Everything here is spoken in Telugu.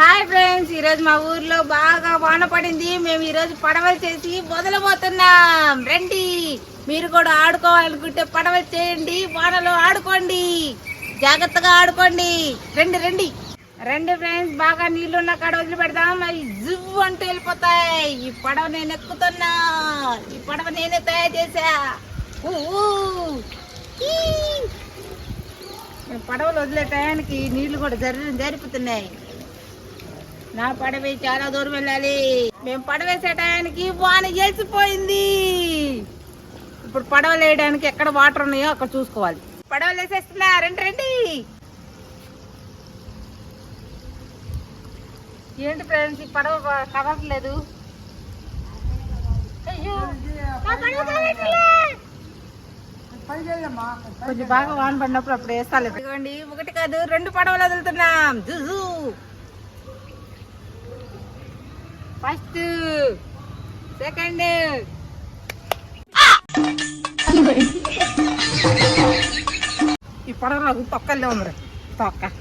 హాయ్ ఫ్రెండ్స్, ఈరోజు మా ఊర్లో బాగా వాన పడింది. మేము ఈరోజు పడవలు చేసి మొదలుపోతున్నాం. రండి, మీరు కూడా ఆడుకోవాలనుకుంటే పడవలు చేయండి, వానలో ఆడుకోండి, జాగ్రత్తగా ఆడుకోండి. రండి రండి రండి ఫ్రెండ్స్, బాగా నీళ్లున్న కాడ వదిలి పెడదాం. అవి జువ్వు అంటూ వెళ్ళిపోతాయి. ఈ పడవ నేను ఎక్కుతున్నా. ఈ పడవ నేనే తయారు చేసా. పడవలు వదిలే టయానికి నీళ్లు కూడా జరిపోతున్నాయి. నా పడవ చాలా దూరం వెళ్ళాలి. మేము పడవేసే టయానికి వాన వేసిపోయింది. ఇప్పుడు పడవలు వేయడానికి ఎక్కడ వాటర్ ఉన్నాయో అక్కడ చూసుకోవాలి. పడవలు వేసేస్తున్నా. రండి రండి. ఏంటి ఫ్రెండ్స్, ఈ పడవ కదలట్లేదు. అయ్యో, కొంచెం బాగా వాన పడినప్పుడు అప్పుడు వేస్తాలి. ఇదిగోండి, ఒకటి కాదు 2 పడవలు వదులుతున్నాం. జుజు ఫస్ట్, సెకండ్. ఈ పడవలో తొక్కలే ఉంది. తొక్క